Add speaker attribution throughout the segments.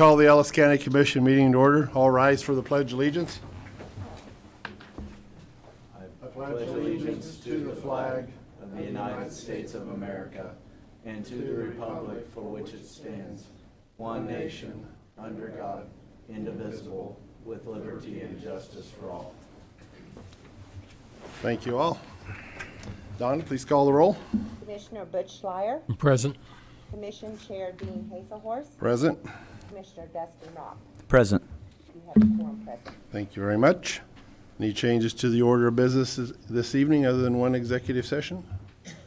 Speaker 1: call the Ellis County Commission meeting to order. All rise for the Pledge of Allegiance.
Speaker 2: I pledge allegiance to the flag of the United States of America and to the republic for which it stands, one nation, under God, indivisible, with liberty and justice for all.
Speaker 1: Thank you all. Donna, please call the roll.
Speaker 3: Commissioner Butch Schleier.
Speaker 4: Present.
Speaker 3: Commission Chair Dean Hazelhorst.
Speaker 1: Present.
Speaker 3: Commissioner Dustin Rock.
Speaker 5: Present.
Speaker 3: You have a quorum present.
Speaker 1: Thank you very much. Any changes to the order of business this evening other than one executive session?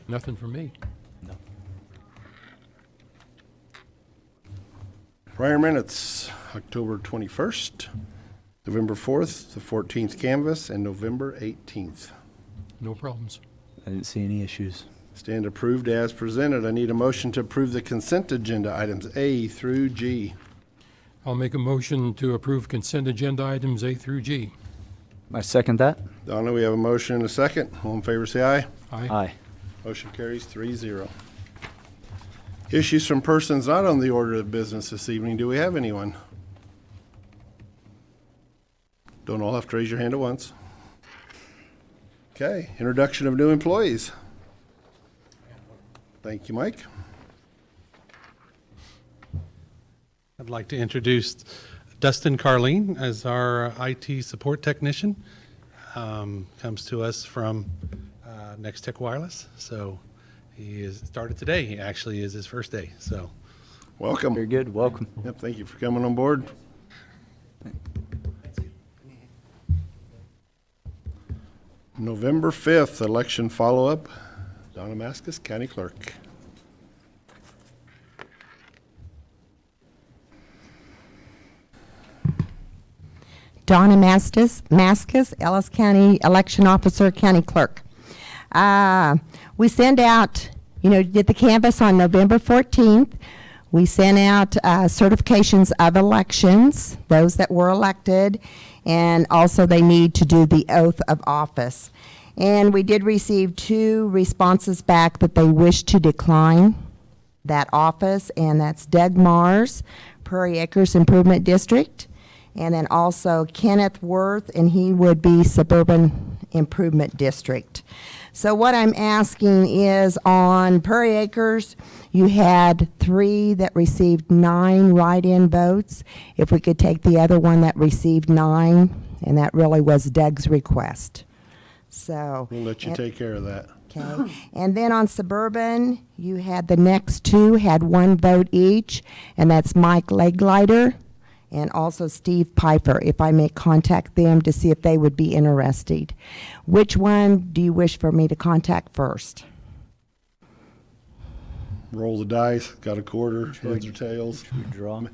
Speaker 4: Nothing from me.
Speaker 5: No.
Speaker 1: Prior minutes, October 21st, November 4th, the 14th canvass, and November 18th.
Speaker 4: No problems.
Speaker 5: I didn't see any issues.
Speaker 1: Stand approved as presented. I need a motion to approve the consent agenda items A through G.
Speaker 4: I'll make a motion to approve consent agenda items A through G.
Speaker 5: I second that.
Speaker 1: Donna, we have a motion and a second. All in favor, say aye.
Speaker 4: Aye.
Speaker 5: Aye.
Speaker 1: Motion carries 3-0. Issues from persons not on the order of business this evening. Do we have anyone? Don't all have to raise your hand at once. Okay, introduction of new employees. Thank you, Mike.
Speaker 6: I'd like to introduce Dustin Carleen as our IT support technician. Comes to us from Next Tech Wireless. So he is started today. He actually is his first day. So
Speaker 1: Welcome.
Speaker 5: Very good. Welcome.
Speaker 1: Yep, thank you for coming on board. November 5th, election follow-up. Donna Maskus, County Clerk.
Speaker 3: Donna Maskus, Ellis County Election Officer, County Clerk. We send out, did the canvass on November 14th. We sent out certifications of elections, those that were elected, and also they need to do the oath of office. And we did receive 2 responses back that they wish to decline that office, and that's Doug Mars, Prairie Acres Improvement District, and then also Kenneth Worth, and he would be Suburban Improvement District. So what I'm asking is on Prairie Acres, you had 3 that received 9 write-in votes. If we could take the other one that received 9, and that really was Doug's request. So
Speaker 1: We'll let you take care of that.
Speaker 3: okay. And then on Suburban, you had the next 2 had 1 vote each, and that's Mike Leglider and also Steve Piper, if I may contact them to see if they would be interested. Which one do you wish for me to contact first?
Speaker 1: Roll the dice, got a quarter, heads or tails.
Speaker 5: Draw.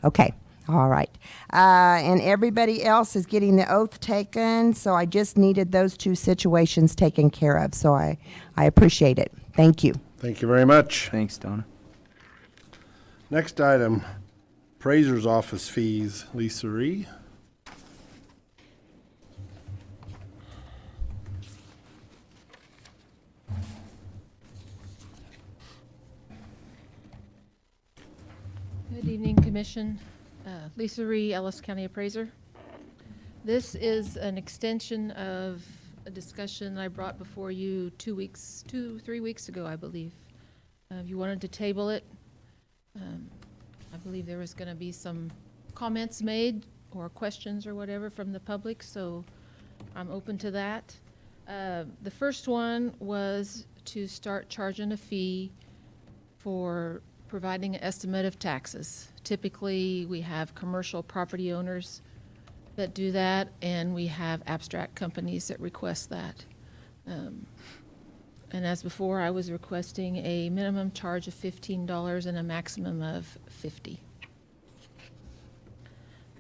Speaker 3: Okay, all right. And everybody else is getting the oath taken, so I just needed those 2 situations taken care of, so I appreciate it. Thank you.
Speaker 1: Thank you very much.
Speaker 5: Thanks, Donna.
Speaker 1: Next item, appraiser's office fees. Lisa Ree.
Speaker 7: Good evening, Commission. Lisa Ree, Ellis County Appraiser. This is an extension of a discussion I brought before you 3 weeks ago, I believe. You wanted to table it. I believe there was going to be some comments made or questions or whatever from the public, so I'm open to that. The first one was to start charging a fee for providing an estimate of taxes. Typically, we have commercial property owners that do that, and we have abstract companies that request that. And as before, I was requesting a minimum charge of $15 and a maximum of $50.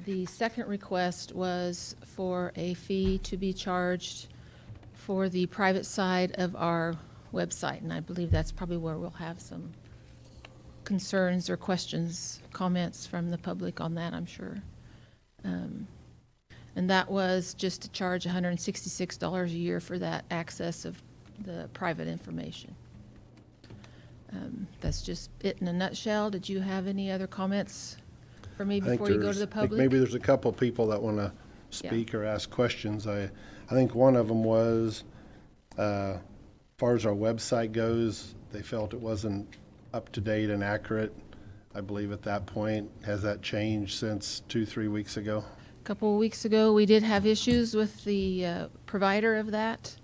Speaker 7: The second request was for a fee to be charged for the private side of our website, and I believe that's probably where we'll have some concerns or questions, comments from the public on that, I'm sure. And that was just to charge $166 a year for that access of the private information. That's just it in a nutshell. Did you have any other comments for me
Speaker 1: I think
Speaker 7: before you go to
Speaker 1: there's-
Speaker 7: the
Speaker 1: I think
Speaker 7: public?
Speaker 1: maybe there's a couple people that want to speak or ask questions. I think one of them was, as far as our website goes, they felt it wasn't up to date and accurate, I believe at that point. Has that changed since 2-3 weeks ago?
Speaker 7: A couple of weeks ago, we did have issues with the provider of that.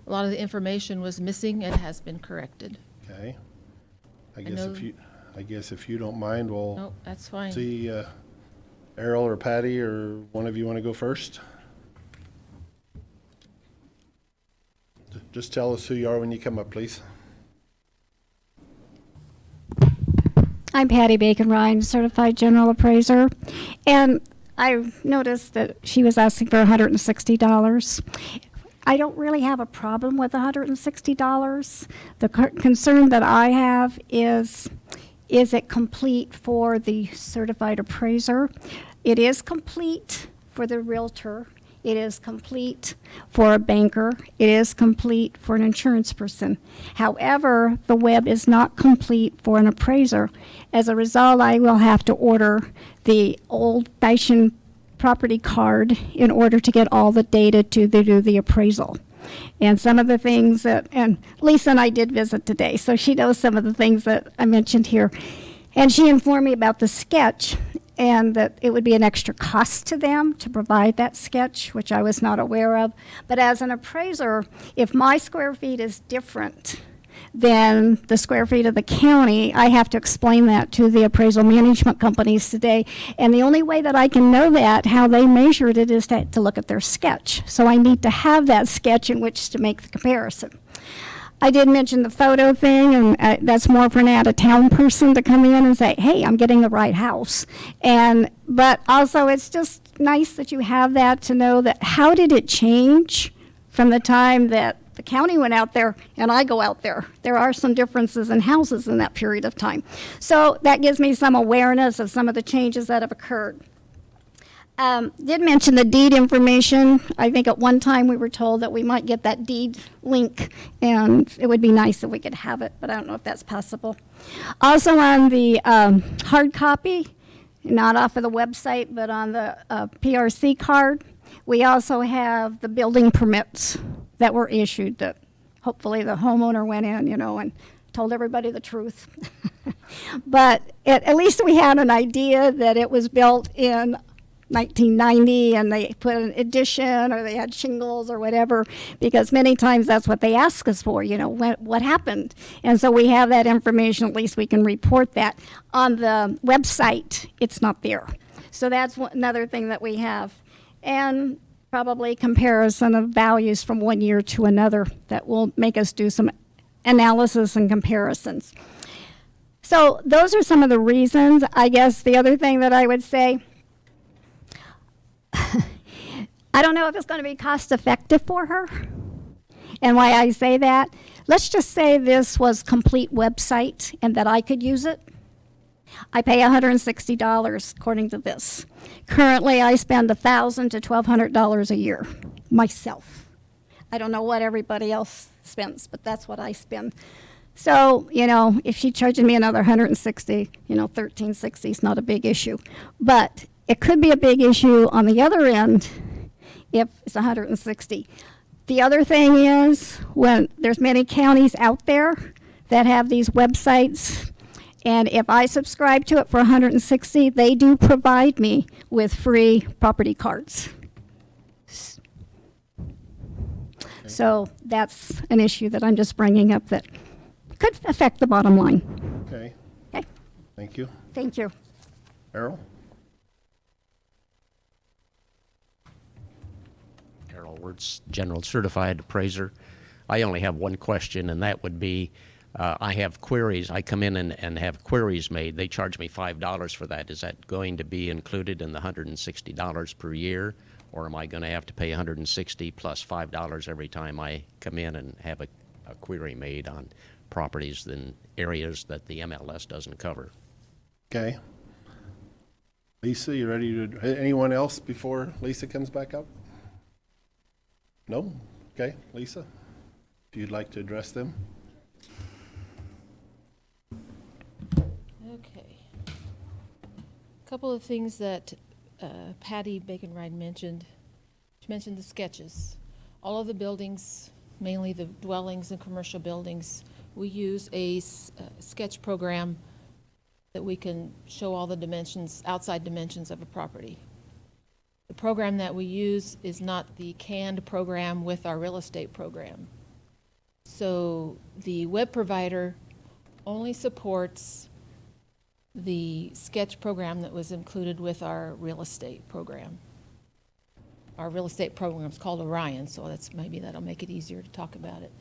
Speaker 7: A lot of the information was missing and has been corrected.
Speaker 1: Okay. I
Speaker 7: know-
Speaker 1: guess if you don't mind, we'll
Speaker 7: Nope, that's fine.
Speaker 1: see, Errol or Patty, or one of you want to go first? Just tell us who you are when you come up, please.
Speaker 8: I'm Patty Bacon Ryan, certified general appraiser, and I noticed that she was asking for $160. I don't really have a problem with $160. The concern that I have is it complete for the certified appraiser? It is complete for the realtor. It is complete for a banker. It is complete for an insurance person. However, the web is not complete for an appraiser. As a result, I will have to order the old-fashioned property card in order to get all the data to do the appraisal. And some of the things that, and Lisa and I did visit today, so she knows some of the things that I mentioned here. And she informed me about the sketch and that it would be an extra cost to them to provide that sketch, which I was not aware of. But as an appraiser, if my square feet is different than the square feet of the county, I have to explain that to the appraisal management companies today. And the only way that I can know that, how they measured it, is to look at their sketch. So I need to have that sketch in which to make the comparison. I did mention the photo thing, and that's more for an out-of-town person to come in and say, hey, I'm getting the right house. But also, it's just nice that you have that to know that how did it change from the time that the county went out there and I go out there. There are some differences in houses in that period of time. So that gives me some awareness of some of the changes that have occurred. Did mention the deed information. I think at one time we were told that we might get that deed link, and it would be nice if we could have it, but I don't know if that's possible. Also on the hard copy, not off of the website, but on the PRC card, we also have the building permits that were issued that hopefully the homeowner went in, and told everybody the truth. But at least we had an idea that it was built in 1990 and they put an addition or they had shingles or whatever, because many times that's what they ask us for, what happened. And so we have that information, at least we can report that. On the website, it's not there. So that's another thing that we have. And probably comparison of values from one year to another that will make us do some analysis and comparisons. So those are some of the reasons. I guess the other thing that I would say, I don't know if it's going to be cost effective for her. And why I say that, let's just say this was complete website and that I could use it. I pay $160 according to this. Currently, I spend $1,000 to $1,200 a year myself. I don't know what everybody else spends, but that's what I spend. So, if she charges me another $160, $1,360 is not a big issue. But it could be a big issue on the other end if it's $160. The other thing is, when there's many counties out there that have these websites, and if I subscribe to it for $160, they do provide me with free property cards. Okay. So that's an issue that I'm just bringing up that could affect the bottom line.
Speaker 1: Okay.
Speaker 8: Okay.
Speaker 1: Thank you.
Speaker 8: Thank you.
Speaker 1: Errol?
Speaker 9: Errol Wirtz, General Certified Appraiser. I only have one question, and that would be, I have queries. I come in and have queries made. They charge me $5 for that. Is that going to be included in the $160 per year, or am I going to have to pay $160 plus $5 every time I come in and have a query made on properties in areas that the MLS doesn't cover?
Speaker 1: Okay. Lisa, you ready to, anyone else before Lisa comes back up? No? Okay, Lisa, if you'd like to address them.
Speaker 7: Okay. A couple of things that Patty Bacon-Ride mentioned. She mentioned the sketches. All of the buildings, mainly the dwellings and commercial buildings, we use a sketch program that we can show all the dimensions, outside dimensions of a property. The program that we use is not the canned program with our real estate program. So the web provider only supports the sketch program that was included with our real estate program. Our real estate program is called Orion, so maybe that'll make it easier to talk about it.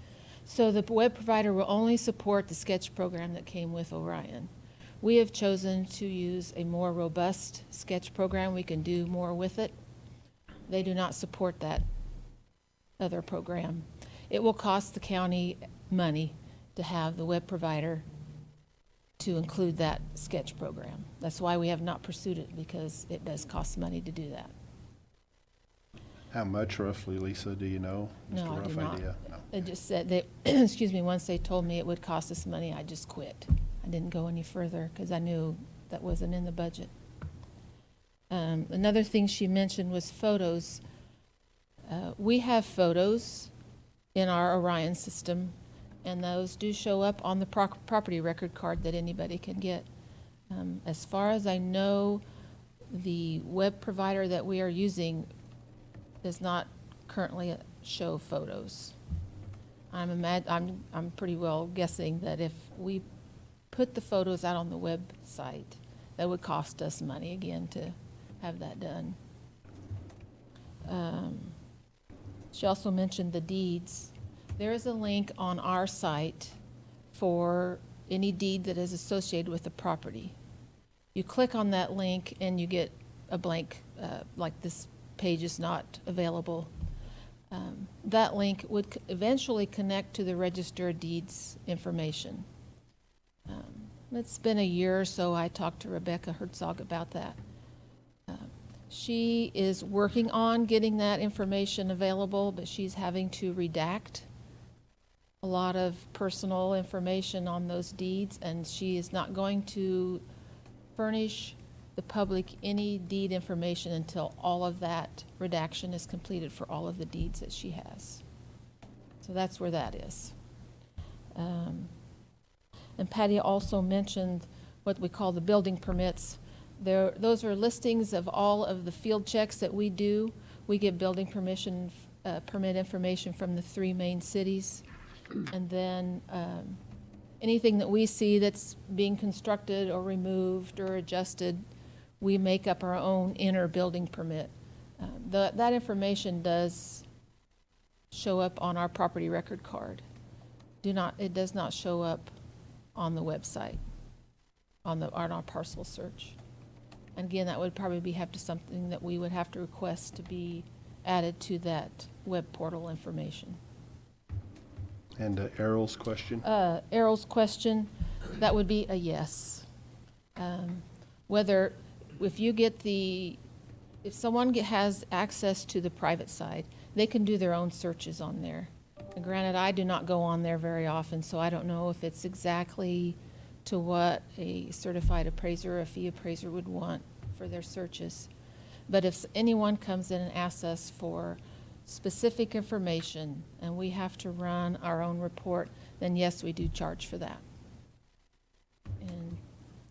Speaker 7: So the web provider will only support the sketch program that came with Orion. We have chosen to use a more robust sketch program. We can do more with it. They do not support that other program. It will cost the county money to have the web provider to include that sketch program. That's why we have not pursued it, because it does cost money to do that.
Speaker 1: How much roughly, Lisa, do you know? Just
Speaker 7: No,
Speaker 1: a
Speaker 7: I do
Speaker 1: rough
Speaker 7: not.
Speaker 1: idea? No.
Speaker 7: They just said they, excuse me, once they told me it would cost us money, I just quit. I didn't go any further because I knew that wasn't in the budget. Another thing she mentioned was photos. We have photos in our Orion system, and those do show up on the property record card that anybody can get. As far as I know, the web provider that we are using does not currently show photos. I'm pretty well guessing that if we put the photos out on the website, that would cost us money again to have that done. She also mentioned the deeds. There is a link on our site for any deed that is associated with the property. You click on that link and you get a blank, like this page is not available. That link would eventually connect to the Register of Deeds information. It's been a year or so. I talked to Rebecca Herzog about that. She is working on getting that information available, but she's having to redact a lot of personal information on those deeds, and she is not going to furnish the public any deed information until all of that redaction is completed for all of the deeds that she has. So that's where that is. And Patty also mentioned what we call the building permits. Those are listings of all of the field checks that we do. We get building permit information from the 3 main cities. And then anything that we see that's being constructed or removed or adjusted, we make up our own inner building permit. That information does show up on our property record card. It does not show up on the website, on our parcel search. And again, that would probably have to something that we would have to request to be added to that web portal information.
Speaker 1: And Errol's question?
Speaker 7: Errol's question, that would be a yes. Whether, if someone has access to the private side, they can do their own searches on there. And granted, I do not go on there very often, so I don't know if it's exactly to what a certified appraiser or a fee appraiser would want for their searches. But if anyone comes in and asks us for specific information and we have to run our own report, then yes, we do charge for that. And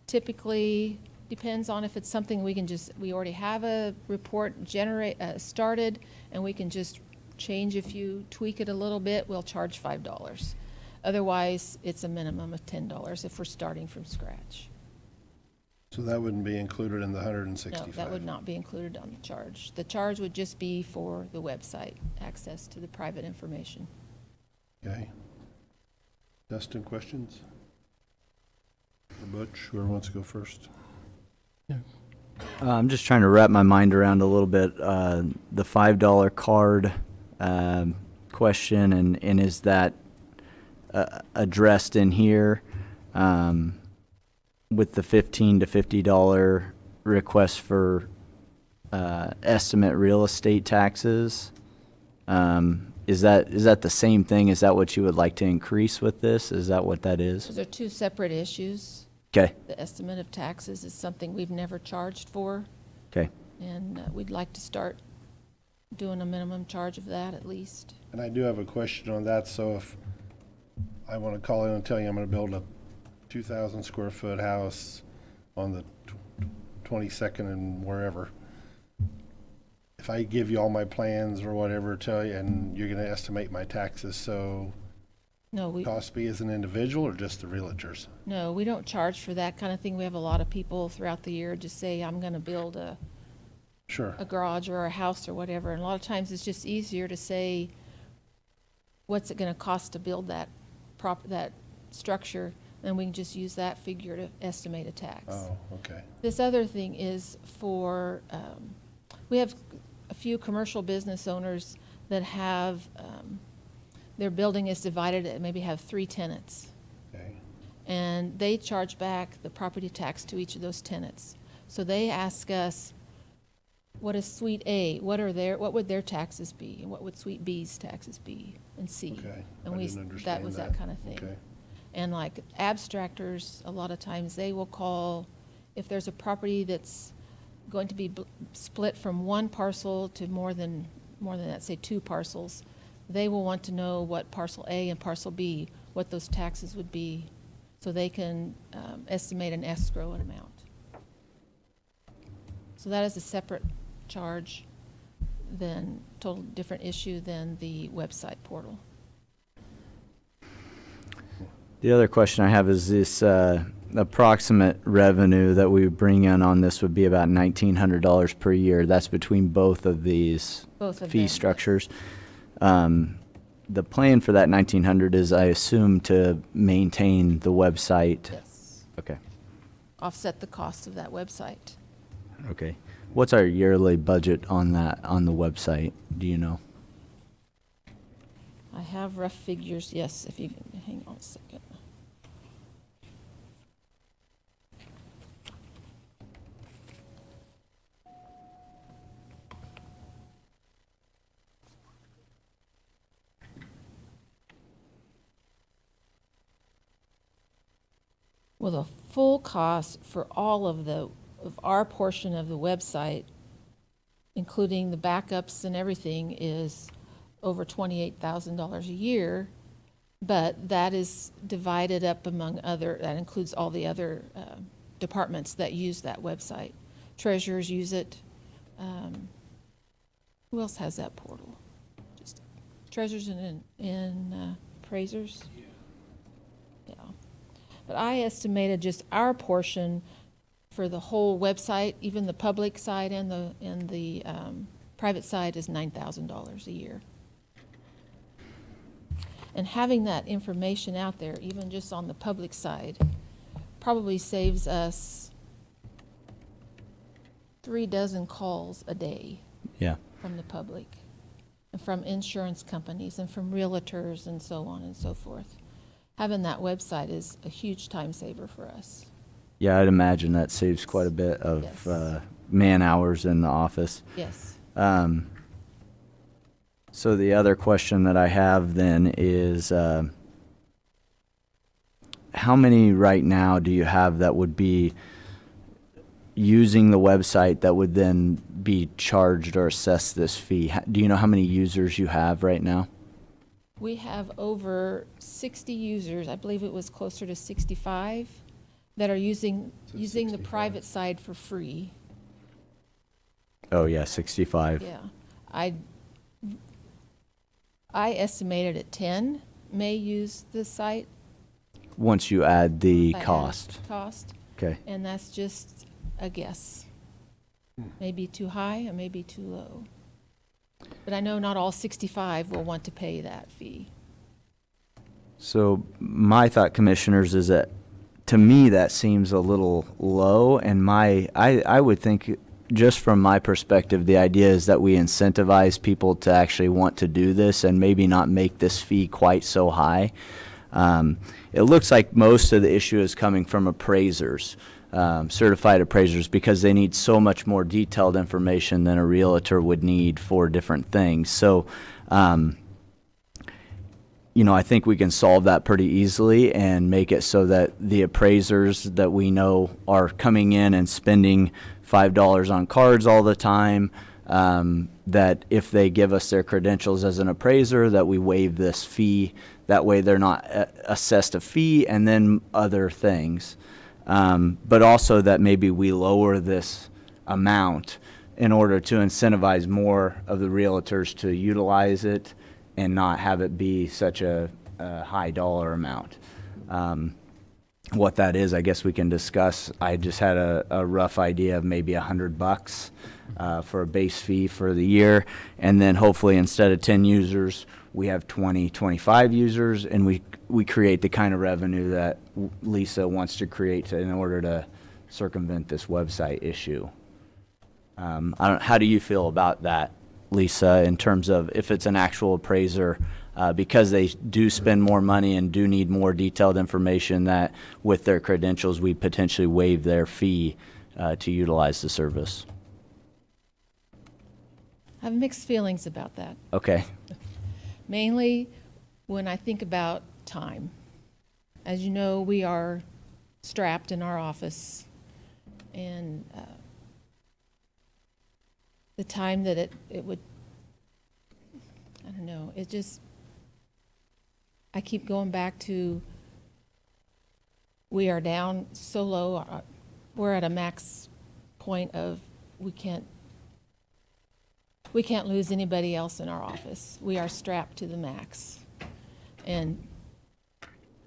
Speaker 7: typically, depends on if it's something we already have a report started and we can just change tweak it a little bit, we'll charge $5. Otherwise, it's a minimum of $10 if we're starting from scratch.
Speaker 1: So that wouldn't be included in the 165?
Speaker 7: No, that would not be included on the charge. The charge would just be for the website, access to the private information.
Speaker 1: Okay. Dustin, questions? Or Butch, whoever wants to go first.
Speaker 5: I'm just trying to wrap my mind around a little bit the $5 card question, and is that addressed in here with the $15 to $50 request for estimate real estate taxes? Is that the same thing? Is that what you would like to increase with this? Is that what that is?
Speaker 7: Those are two separate issues.
Speaker 5: Okay,
Speaker 7: The estimate of taxes is something we've never charged for,
Speaker 5: okay.
Speaker 7: and we'd like to start doing a minimum charge of that at least.
Speaker 1: And I do have a question on that, so if I want to call in and tell you I'm going to build a 2,000 square foot house on the 22nd and wherever, if I give you all my plans or whatever, tell you, and you're going to estimate my taxes, so
Speaker 7: No,
Speaker 1: cost me as an individual or just the realtors?
Speaker 7: no, we don't charge for that kind of thing. We have a lot of people throughout the year just say, I'm going to build a
Speaker 1: Sure.
Speaker 7: garage or a house or whatever. And a lot of times it's just easier to say, what's it going to cost to build that that structure? And we can just use that figure to estimate a tax.
Speaker 1: Oh, okay.
Speaker 7: This other thing is for, we have a few commercial business owners that have, their building is divided, maybe have 3 tenants.
Speaker 1: Okay.
Speaker 7: And they charge back the property tax to each of those tenants. So they ask us, what is Suite A? What would their taxes be? And what would Suite B's taxes be? And C?
Speaker 1: Okay.
Speaker 7: And
Speaker 1: I
Speaker 7: we,
Speaker 1: didn't
Speaker 7: that
Speaker 1: understand
Speaker 7: was
Speaker 1: that.
Speaker 7: that kind of thing.
Speaker 1: Okay.
Speaker 7: And like abstractors, a lot of times they will call, if there's a property that's going to be split from one parcel to more than that, say 2 parcels, they will want to know what parcel A and parcel B, what those taxes would be, so they can estimate and escrow an amount. So that is a separate charge, than total different issue than the website portal.
Speaker 5: The other question I have is this approximate revenue that we bring in on this would be about $1,900 per year. That's between both of these
Speaker 7: Both of
Speaker 5: fee
Speaker 7: them.
Speaker 5: structures. The plan for that $1,900 is, I assume, to maintain the website.
Speaker 7: Yes.
Speaker 5: Okay.
Speaker 7: Offset the cost of that website.
Speaker 5: Okay. What's our yearly budget on that, on the website? Do you know?
Speaker 7: I have rough figures, yes, if you can hang on a second. Well, the full cost for all of our portion of the website, including the backups and everything, is over $28,000 a year, but that is divided up among that includes all the other departments that use that website. Treasurers use it. Who else has that portal? Just treasurers and appraisers? Yeah. But I estimated just our portion for the whole website, even the public side and the private side, is $9,000 a year. And having that information out there, even just on the public side, probably saves us 36 calls a day
Speaker 5: Yeah.
Speaker 7: from the public, and from insurance companies, and from realtors, and so on and so forth. Having that website is a huge time saver for us.
Speaker 5: Yeah, I'd imagine that saves quite a bit of
Speaker 7: Yes.
Speaker 5: man hours in the office.
Speaker 7: Yes.
Speaker 5: So the other question that I have then is, how many right now do you have that would be using the website that would then be charged or assessed this fee? Do you know how many users you have right now?
Speaker 7: We have over 60 users, I believe it was closer to 65, that are using the
Speaker 1: 65.
Speaker 7: private side for free.
Speaker 5: Oh, yeah, 65.
Speaker 7: Yeah. I estimated at 10 may use the site.
Speaker 5: Once you add the
Speaker 7: by added
Speaker 5: cost.
Speaker 7: Cost,
Speaker 5: Okay.
Speaker 7: and that's just a guess. Maybe too high or maybe too low. But I know not all 65 will want to pay that fee.
Speaker 5: So my thought, commissioners, is that to me that seems a little low, and I would think, just from my perspective, the idea is that we incentivize people to actually want to do this and maybe not make this fee quite so high. It looks like most of the issue is coming from appraisers, certified appraisers, because they need so much more detailed information than a realtor would need for different things. So I think we can solve that pretty easily and make it so that the appraisers that we know are coming in and spending $5 on cards all the time, that if they give us their credentials as an appraiser, that we waive this fee. That way they're not assessed a fee and then other things. But also that maybe we lower this amount in order to incentivize more of the realtors to utilize it and not have it be such a high dollar amount. What that is, I guess we can discuss. I just had a rough idea of maybe $100 for a base fee for the year, and then hopefully instead of 10 users, we have 20, 25 users, and we create the kind of revenue that Lisa wants to create in order to circumvent this website issue. How do you feel about that, Lisa, in terms of if it's an actual appraiser, because they do spend more money and do need more detailed information, that with their credentials we potentially waive their fee to utilize the service?
Speaker 7: I have mixed feelings about that.
Speaker 5: Okay.
Speaker 7: Mainly when I think about time. As you know, we are strapped in our office, and the time that it would, I don't know, it just, I keep going back to, we are down so low, we're at a max point of we can't lose anybody else in our office. We are strapped to the max. And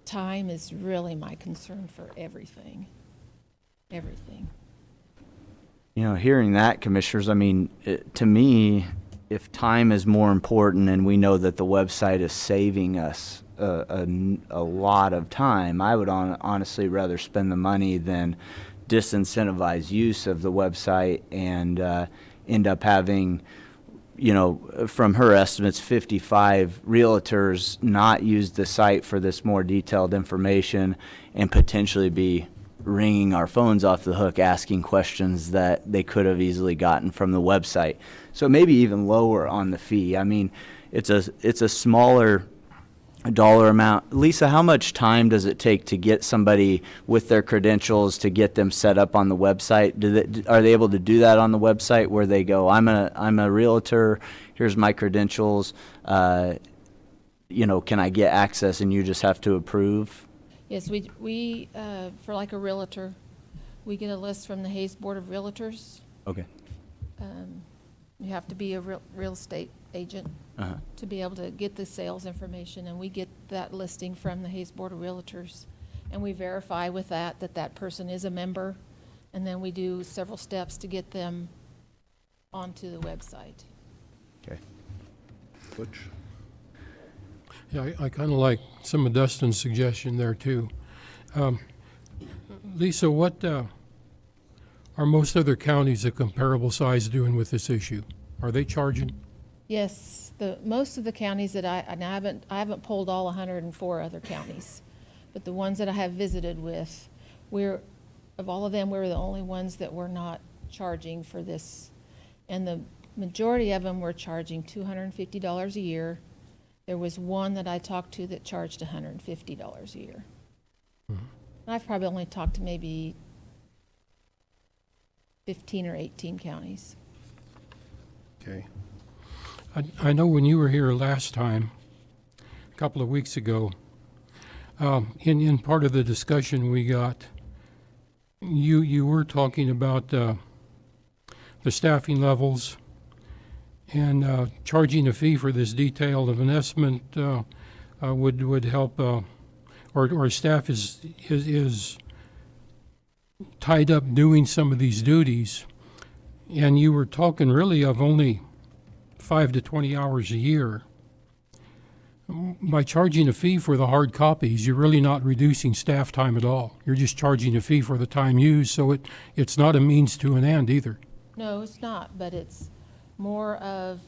Speaker 7: time is really my concern for everything. Everything.
Speaker 5: Hearing that, Commissioners, I mean, to me, if time is more important and we know that the website is saving us a lot of time, I would honestly rather spend the money than disincentivize use of the website and end up having, from her estimates, 55 realtors not use the site for this more detailed information and potentially be ringing our phones off the hook asking questions that they could have easily gotten from the website. So maybe even lower on the fee. I mean, it's a smaller dollar amount. Lisa, how much time does it take to get somebody with their credentials to get them set up on the website? Are they able to do that on the website where they go, I'm a realtor, here's my credentials, can I get access, and you just have to approve?
Speaker 7: Yes, we for like a realtor, we get a list from the Hayes Board of Realtors.
Speaker 5: Okay.
Speaker 7: You have to be a real estate agent to be able to get the sales information, and we get that listing from the Hayes Board of Realtors, and we verify with that person is a member, and then we do several steps to get them onto the website.
Speaker 5: Okay.
Speaker 1: Butch?
Speaker 4: Yeah, I kind of like some of Dustin's suggestion there, too. Lisa, what are most other counties of comparable size doing with this issue? Are they charging?
Speaker 7: Yes, most of the counties that I haven't polled all 104 other counties, but the ones that I have visited with, of all of them, we're the only ones that were not charging for this, and the majority of them were charging $250 a year. There was one that I talked to that charged $150 a year. Mm-hmm. I've probably only talked to maybe 15 or 18 counties.
Speaker 1: Okay.
Speaker 4: I know when you were here last time, a couple of weeks ago, in part of the discussion we got, you were talking about the staffing levels and charging a fee for this detailed of an estimate would help, or staff is tied up doing some of these duties, and you were talking really of only 5 to 20 hours a year. By charging a fee for the hard copies, you're really not reducing staff time at all. You're just charging a fee for the time used, so it's not a means to an end either.
Speaker 7: No, it's not, but it's more of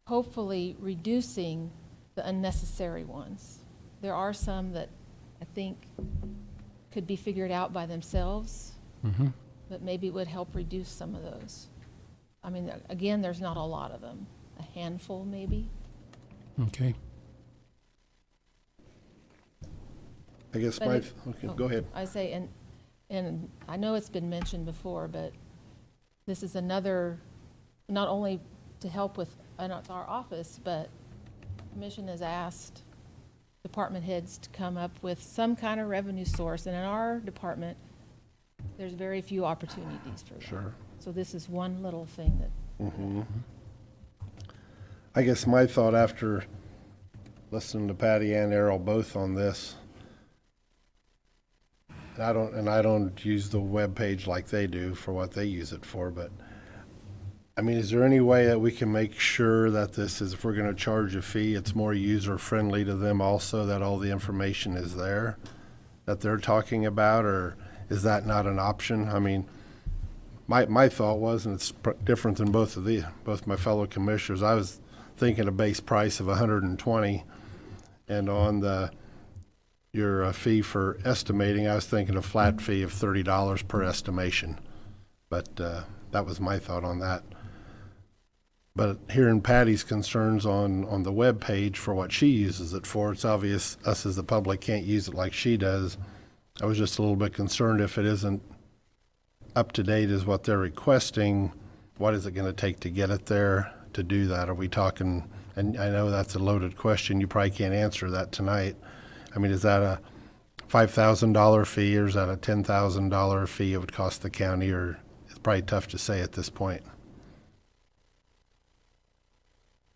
Speaker 7: hopefully reducing the unnecessary ones. There are some that I think could be figured out by themselves, but maybe it would help reduce some of those. I mean, again, there's not a lot of them, a handful maybe.
Speaker 4: Okay.
Speaker 1: I guess
Speaker 7: But
Speaker 1: okay, go ahead.
Speaker 7: I say, and I know it's been mentioned before, but this is another, not only to help with our office, but Commission has asked department heads to come up with some kind of revenue source, and in our department, there's very few opportunities for that.
Speaker 1: Sure.
Speaker 7: So this is one little thing that,
Speaker 1: I guess my thought after listening to Patty and Errol both on this, and I don't use the web page like they do for what they use it for, but I mean, is there any way that we can make sure that this is, if we're going to charge a fee, it's more user friendly to them also, that all the information is there that they're talking about, or is that not an option? I mean, my thought was, and it's different than both my fellow commissioners, I was thinking a base price of $120, and on your fee for estimating, I was thinking a flat fee of $30 per estimation. But that was my thought on that. But hearing Patty's concerns on the web page for what she uses it for, it's obvious us as the public can't use it like she does. I was just a little bit concerned if it isn't up to date as what they're requesting, what is it going to take to get it there to do that? Are we talking, and I know that's a loaded question, you probably can't answer that tonight. I mean, is that a $5,000 fee, or is that a $10,000 fee it would cost the county, or it's probably tough to say at this point?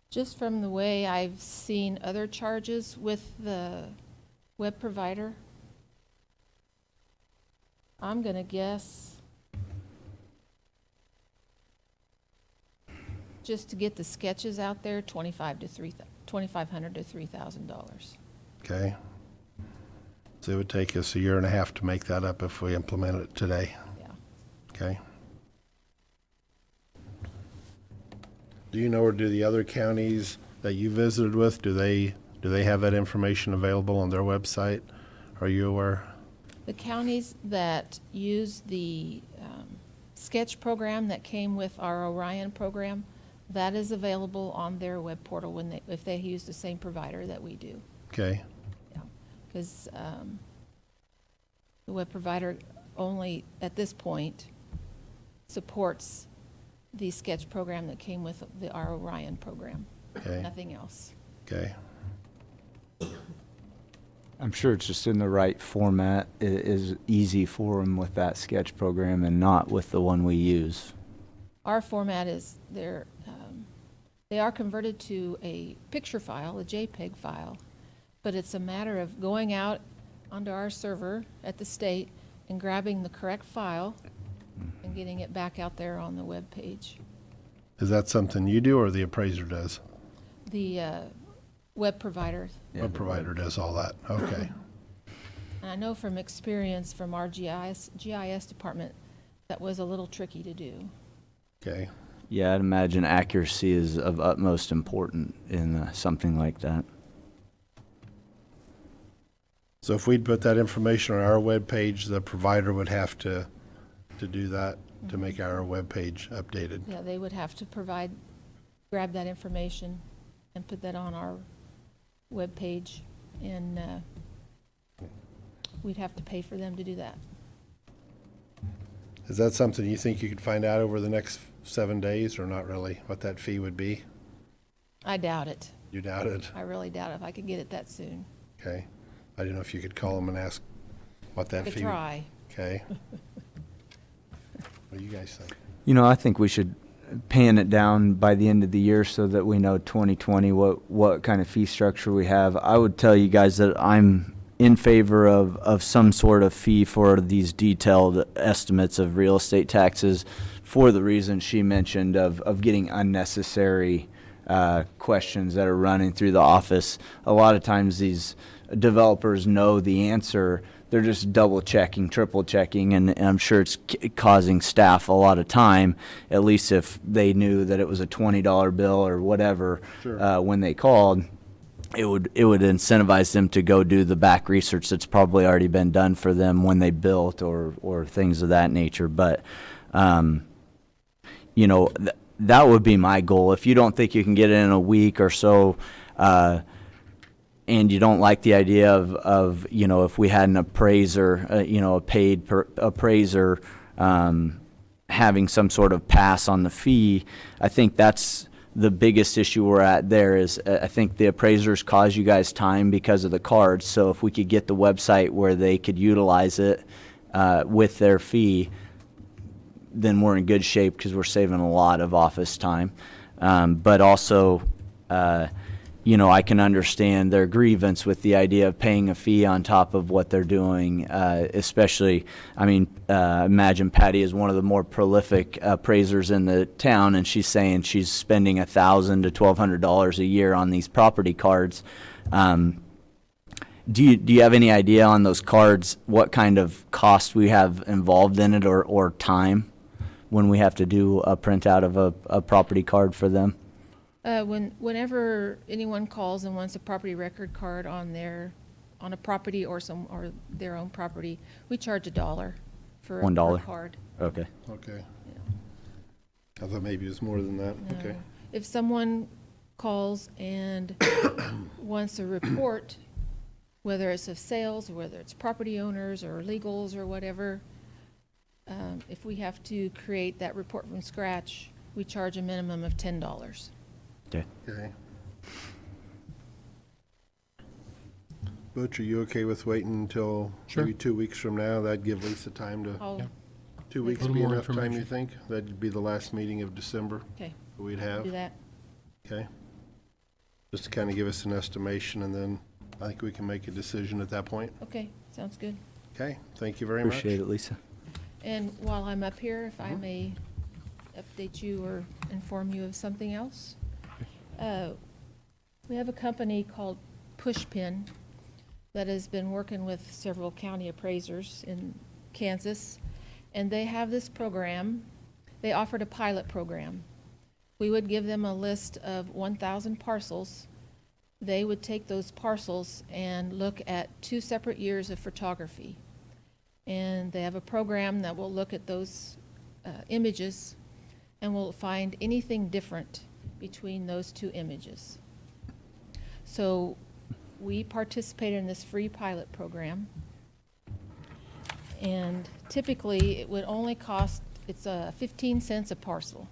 Speaker 7: just from the way I've seen other charges with the web provider, I'm gonna guess just to get the sketches out there, $2,500 to $3,000.
Speaker 1: Okay. So it would take us a year and a half to make that up if we implement it today.
Speaker 7: Yeah.
Speaker 1: Okay. Do you know, or do the other counties that you visited with, do they have that information available on their website? Are you aware?
Speaker 7: The counties that use the sketch program that came with our Orion program, that is available on their web portal if they use the same provider that we do.
Speaker 1: Okay.
Speaker 7: Yeah, because the web provider only, at this point, supports the sketch program that came with our Orion program.
Speaker 1: Okay.
Speaker 7: Nothing else.
Speaker 1: Okay.
Speaker 5: I'm sure it's just in the right format. It is easy for them with that sketch program and not with the one we use.
Speaker 7: Our format is they are converted to a picture file, a JPEG file, but it's a matter of going out onto our server at the state and grabbing the correct file and getting it back out there on the web page.
Speaker 1: Is that something you do or the appraiser does?
Speaker 7: The web provider.
Speaker 1: Web provider does all that. Okay.
Speaker 7: And I know from experience from our GIS department, that was a little tricky to do.
Speaker 1: Okay.
Speaker 5: Yeah, I'd imagine accuracy is of utmost importance in something like that.
Speaker 1: So if we'd put that information on our web page, the provider would have to do that to make our web page updated.
Speaker 7: Yeah, they would have to grab that information and put that on our web page, and we'd have to pay for them to do that.
Speaker 1: Is that something you think you could find out over the next 7 days, or not really, what that fee would be?
Speaker 7: I doubt it.
Speaker 1: You doubt it?
Speaker 7: I really doubt it if I could get it that soon.
Speaker 1: Okay. I didn't know if you could call them and ask what that
Speaker 7: I
Speaker 1: fee
Speaker 7: could try.
Speaker 1: Okay. What do you guys think?
Speaker 5: You know, I think we should pan it down by the end of the year so that we know 2020 what kind of fee structure we have. I would tell you guys that I'm in favor of some sort of fee for these detailed estimates of real estate taxes for the reason she mentioned of getting unnecessary questions that are running through the office. A lot of times these developers know the answer. They're just double checking, triple checking, and I'm sure it's causing staff a lot of time, at least if they knew that it was a $20 bill or whatever.
Speaker 1: Sure.
Speaker 5: When they called. It would incentivize them to go do the back research that's probably already been done for them when they built or things of that nature. But, you know, that would be my goal. If you don't think you can get it in a week or so, and you don't like the idea of you know, if we had an appraiser, you know, a paid appraiser, having some sort of pass on the fee, I think that's the biggest issue we're at there. Is I think the appraisers cause you guys time because of the cards. So if we could get the website where they could utilize it with their fee, then we're in good shape because we're saving a lot of office time. But also, you know, I can understand their grievance with the idea of paying a fee on top of what they're doing, especially, I mean, imagine Patty is one of the more prolific appraisers in the town, and she's saying she's spending $1,000 to $1,200 a year on these property cards. Do you have any idea on those cards what kind of cost we have involved in it, or time when we have to do a printout of a property card for them?
Speaker 7: Whenever anyone calls and wants a property record card on a property or their own property, we charge $1 for
Speaker 5: $1
Speaker 7: a card.
Speaker 5: Okay.
Speaker 1: Okay. I thought maybe it was more than that.
Speaker 7: No.
Speaker 1: Okay.
Speaker 7: If someone calls and wants a report, whether it's of sales, or whether it's property owners or legals or whatever, if we have to create that report from scratch, we charge a minimum of $10.
Speaker 5: Okay.
Speaker 1: Okay. Butch, are you okay with waiting until
Speaker 4: Sure.
Speaker 1: maybe 2 weeks from now? That'd give Lisa time to,
Speaker 7: I'll-
Speaker 4: Yeah.
Speaker 1: 2
Speaker 7: Make
Speaker 1: weeks
Speaker 4: a little
Speaker 1: be
Speaker 4: more
Speaker 1: enough time, you
Speaker 4: information.
Speaker 1: think? That'd be the last meeting of December
Speaker 7: Okay,
Speaker 1: we'd have?
Speaker 7: do that.
Speaker 1: Okay. Just to kind of give us an estimation, and then I think we can make a decision at that point.
Speaker 7: Okay, sounds good.
Speaker 1: Okay, thank you very much.
Speaker 5: Appreciate it, Lisa.
Speaker 7: And while I'm up here, if I may update you or inform you of something else. We have a company called Pushpin that has been working with several county appraisers in Kansas, and they have this program. They offered a pilot program. We would give them a list of 1,000 parcels. They would take those parcels and look at 2 separate years of photography. And they have a program that will look at those images and will find anything different between those 2 images. So we participated in this free pilot program. And typically, it would only cost, it's 15 cents a parcel.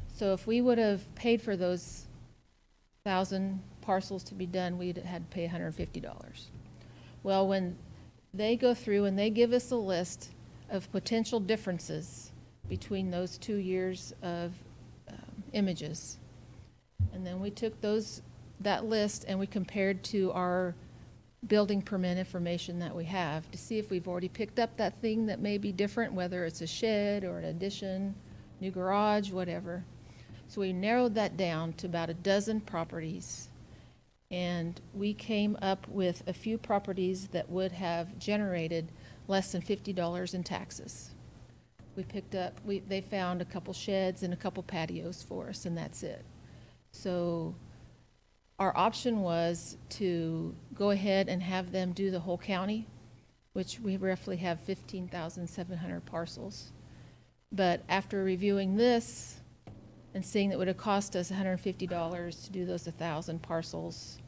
Speaker 7: So if we would have paid for those 1,000 parcels to be done, we'd had to pay $150. Well, when they go through and they give us a list of potential differences between those 2 years of images, and then we took that list and we compared to our building permit information that we have to see if we've already picked up that thing that may be different, whether it's a shed or an addition, new garage, whatever. So we narrowed that down to about a dozen properties, and we came up with a few properties that would have generated less than $50 in taxes. We picked up, they found a couple sheds and a couple patios for us, and that's it. So our option was to go ahead and have them do the whole county, which we roughly have 15,700 parcels. But after reviewing this and seeing that it would have cost us $150 to do those 1,000 parcels,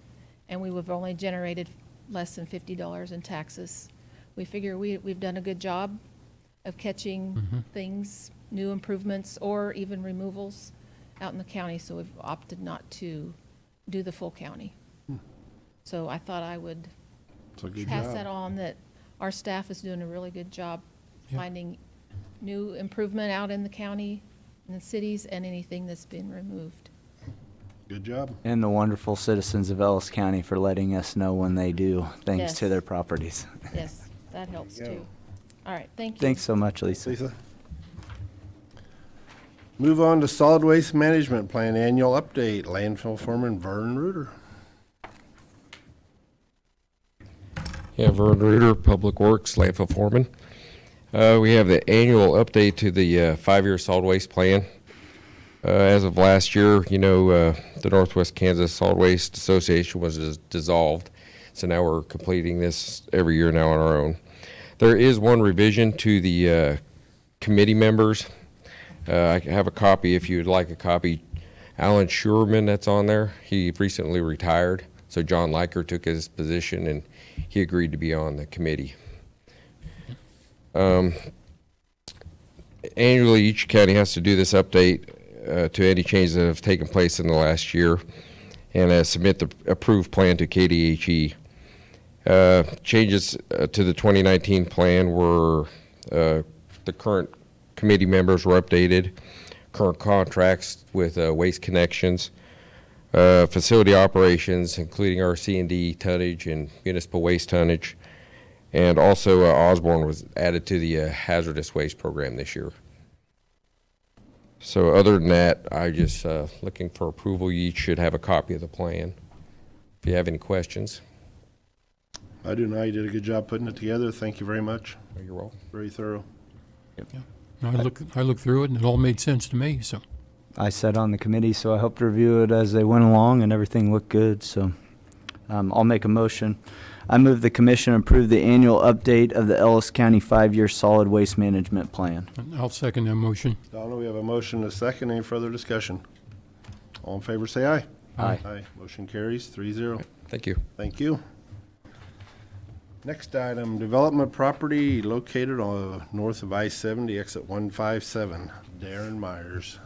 Speaker 7: and we would have only generated less than $50 in taxes, we figure we've done a good job of catching things, new improvements, or even removals out in the county, so we've opted not to do the full county. So I thought I would
Speaker 1: It's a good
Speaker 7: pass
Speaker 1: job.
Speaker 7: that on, that our staff is doing a really good job
Speaker 4: Yeah.
Speaker 7: finding new improvement out in the county, in the cities, and anything that's been removed.
Speaker 1: Good job.
Speaker 5: And the wonderful citizens of Ellis County for letting us know when they do things
Speaker 7: Yes.
Speaker 5: to their properties.
Speaker 7: Yes, that helps
Speaker 1: There you
Speaker 7: too. All right, thank you.
Speaker 5: Thanks so much, Lisa.
Speaker 1: Lisa? Move on to Solid Waste Management Plan Annual Update. Landfill Foreman Vern Reuter.
Speaker 10: Yeah, Vern Reuter, Public Works, landfill foreman. We have the annual update to the 5-year solid waste plan. As of last year, the Northwest Kansas Solid Waste Association was dissolved, so now we're completing this every year now on our own. There is one revision to the committee members. I have a copy if you'd like a copy. Alan Schurman, that's on there. He recently retired, so John Liker took his position, and he agreed to be on the committee. Annually, each county has to do this update to any changes that have taken place in the last year, and submit the approved plan to KDHE. Changes to the 2019 plan were the current committee members were updated, current contracts with Waste Connections, facility operations, including our C&D tonnage and municipal waste tonnage, and also Osborne was added to the hazardous waste program this year. So other than that, I just looking for approval. You each should have a copy of the plan. If you have any questions.
Speaker 1: I do know you did a good job putting it together. Thank you very much.
Speaker 10: You're welcome.
Speaker 1: Very thorough.
Speaker 4: I looked through it, and it all made sense to me, so.
Speaker 5: I sat on the committee, so I helped review it as they went along, and everything looked good. So I'll make a motion. I move the commission approve the annual update of the Ellis County 5-year solid waste management plan.
Speaker 4: I'll second that motion.
Speaker 1: Donna, we have a motion and a second. Any further discussion? All in favor, say aye.
Speaker 5: Aye.
Speaker 1: Aye. Motion carries 3-0.
Speaker 10: Thank you.
Speaker 1: Thank you. Next item, development property located on north of I-70, exit 157. Darren Myers.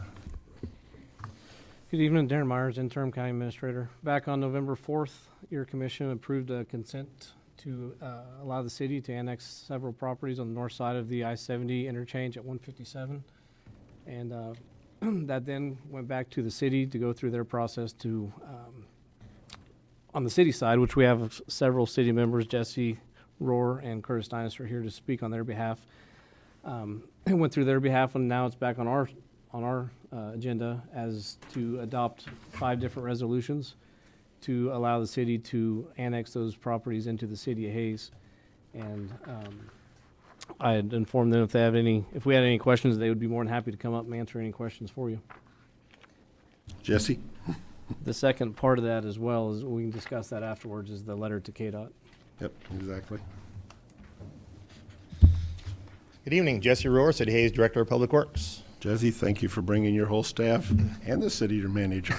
Speaker 11: Good evening, Darren Myers, Interim County Administrator. Back on November 4th, your commission approved a consent to allow the city to annex several properties on the north side of the I-70 interchange at 157. And that then went back to the city to go through their process to, on the city side, which we have several city members, Jesse Rohr and Curtis Dinosaur, here to speak on their behalf. It went through their behalf, and now it's back on our agenda as to adopt 5 different resolutions to allow the city to annex those properties into the city of Hayes. And I had informed them if we had any questions, they would be more than happy to come up and answer any questions for you.
Speaker 1: Jesse?
Speaker 11: The second part of that as well is, we can discuss that afterwards, is the letter to KDOT.
Speaker 1: Yep, exactly.
Speaker 12: Good evening, Jesse Rohr, City Hayes Director of Public Works.
Speaker 1: Jesse, thank you for bringing your whole staff and the city manager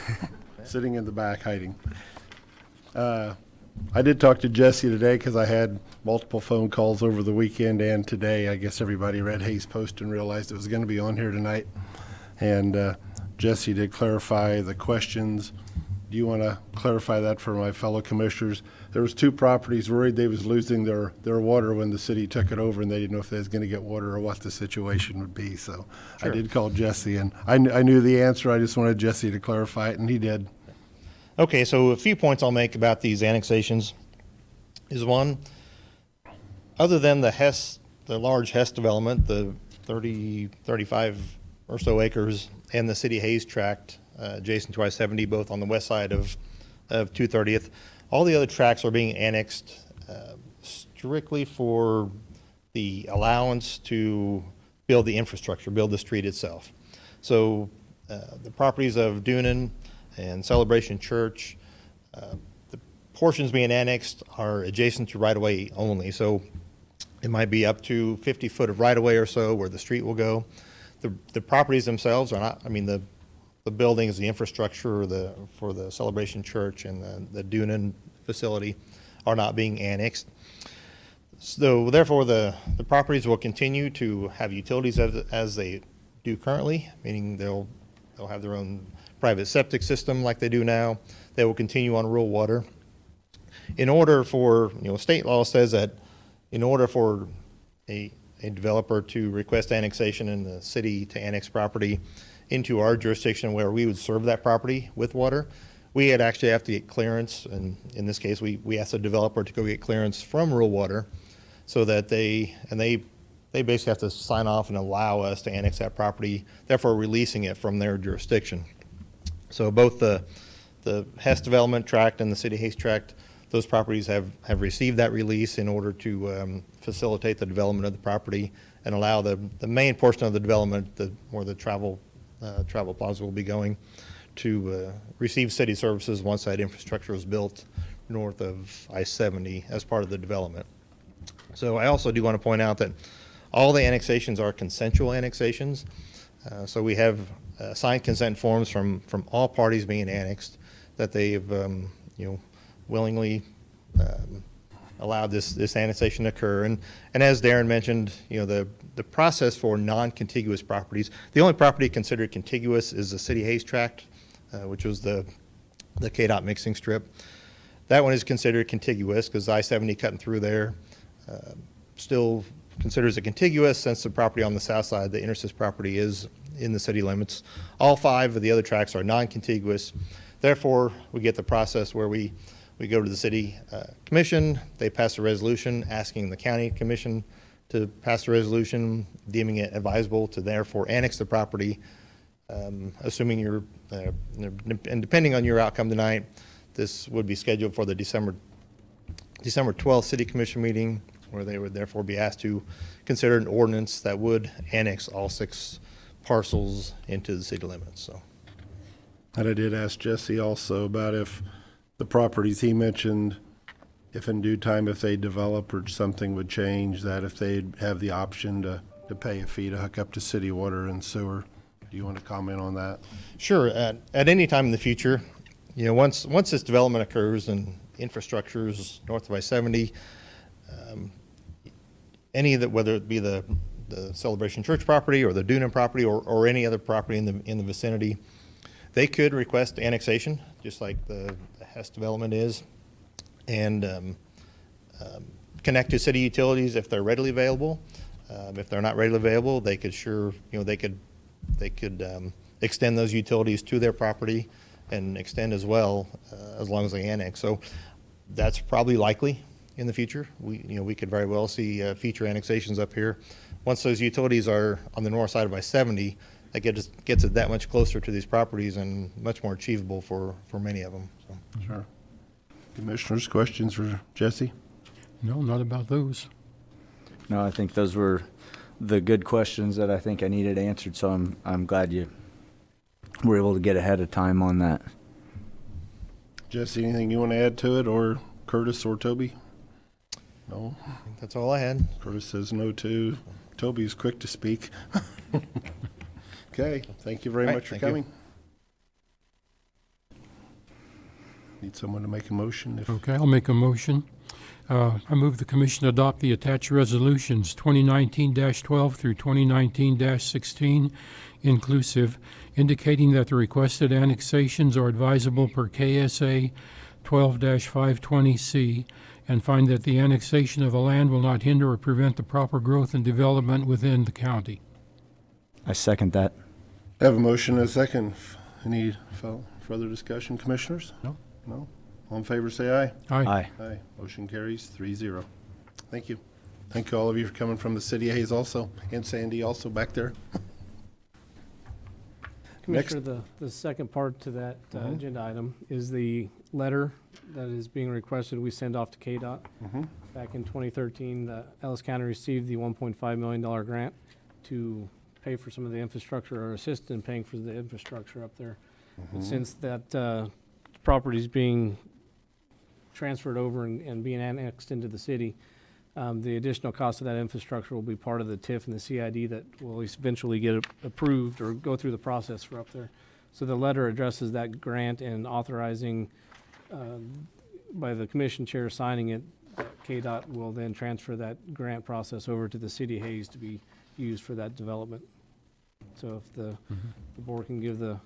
Speaker 1: sitting in the back hiding. I did talk to Jesse today because I had multiple phone calls over the weekend and today. I guess everybody read Hayes Post and realized it was going to be on here tonight. And Jesse did clarify the questions. Do you want to clarify that for my fellow commissioners? There was 2 properties worried they was losing their water when the city took it over, and they didn't know if they was going to get water or what the situation would be. So sure. I did call Jesse, and I knew the answer. I just wanted Jesse to clarify it, and he did.
Speaker 12: Okay, so a few points I'll make about these annexations is, one, other than the large Hess development, the 35 or so acres, and the City Hayes tract adjacent to I-70, both on the west side of 230th, all the other tracts are being annexed strictly for the allowance to build the infrastructure, build the street itself. So the properties of Dunan and Celebration Church, the portions being annexed are adjacent to right-of-way only. So it might be up to 50 foot of right-of-way or so where the street will go. The properties themselves are not, the buildings, the infrastructure for the Celebration Church and the Dunan facility are not being annexed. So therefore, the properties will continue to have utilities as they do currently, meaning they'll have their own private septic system like they do now. They will continue on rural water. In order for, state law says that in order for a developer to request annexation in the city to annex property into our jurisdiction where we would serve that property with water, we had actually have to get clearance, and in this case we asked the developer to go get clearance from rural water so that they basically have to sign off and allow us to annex that property, therefore releasing it from their jurisdiction. So both the Hess development tract and the City Hayes tract, those properties have received that release in order to facilitate the development of the property and allow the main portion of the development, where the travel plaza will be going, to receive city services once that infrastructure is built north of I-70 as part of the development. So I also do want to point out that all the annexations are consensual annexations. So we have signed consent forms from all parties being annexed that they've, willingly allowed this annexation to occur. And as Darren mentioned, the process for non-contiguous properties, the only property considered contiguous is the City Hayes tract, which was the KDOT mixing strip. That one is considered contiguous because I-70 cutting through there still considers it contiguous since the property on the south side, the Intersys property, is in the city limits. All 5 of the other tracts are non-contiguous. Therefore, we get the process where we go to the city commission, they pass a resolution asking the county commission to pass a resolution deeming it advisable to therefore annex the property, assuming you're, and depending on your outcome tonight, this would be scheduled for the December 12th city commission meeting, where they would therefore be asked to consider an ordinance that would annex all 6 parcels into the city limits. So,
Speaker 1: And I did ask Jesse also about if the properties he mentioned, if in due time, if they develop or something would change, that if they'd have the option to pay a fee to hook up to city water and sewer. Do you want to comment on that?
Speaker 12: sure, at any time in the future, once this development occurs and infrastructure is north of I-70, any of that, whether it be the Celebration Church property or the Dunham property or any other property in the vicinity, they could request annexation, just like the Hess development is, and connect to city utilities if they're readily available. If they're not readily available, they could they could extend those utilities to their property and extend as well, as long as they annex. So that's probably likely in the future. We could very well see future annexations up here. Once those utilities are on the north side of I-70, that gets it that much closer to these properties and much more achievable for many of them. So.
Speaker 1: Sure. Commissioners, questions for Jesse?
Speaker 4: No, not about those.
Speaker 5: No, I think those were the good questions that I think I needed answered, so I'm glad you were able to get ahead of time on that.
Speaker 1: Jesse, anything you want to add to it, or Curtis or Toby? No?
Speaker 12: I think that's all I had.
Speaker 1: Curtis says no too. Toby's quick to speak. Okay, thank you very
Speaker 12: All right,
Speaker 1: much for
Speaker 12: thank you.
Speaker 1: coming. Need someone to make a motion?
Speaker 4: Okay, I'll make a motion. I move the commission adopt the attached resolutions 2019-12 through 2019-16 inclusive, indicating that the requested annexations are advisable per KSA 12-520C, and find that the annexation of the land will not hinder or prevent the proper growth and development within the county.
Speaker 5: I second that.
Speaker 1: I have a motion and a second. Any further discussion, commissioners?
Speaker 4: No.
Speaker 1: No? All in favor, say aye.
Speaker 5: Aye.
Speaker 1: Aye. Motion carries 3-0. Thank you. Thank you all of you for coming from the city of Hayes also, and Sandy also back there.
Speaker 11: Commissioner, the second part to that agenda item is the letter that is being requested we send off to KDOT. Back in 2013, the Ellis County received the $1.5 million grant to pay for some of the infrastructure, or assist in paying for the infrastructure up there. But since that property is being transferred over and being annexed into the city, the additional cost of that infrastructure will be part of the TIF and the CID that will eventually get approved or go through the process for up there. So the letter addresses that grant and authorizing, by the commission chair signing it, that KDOT will then transfer that grant process over to the city of Hayes to be used for that development. So if the board can give the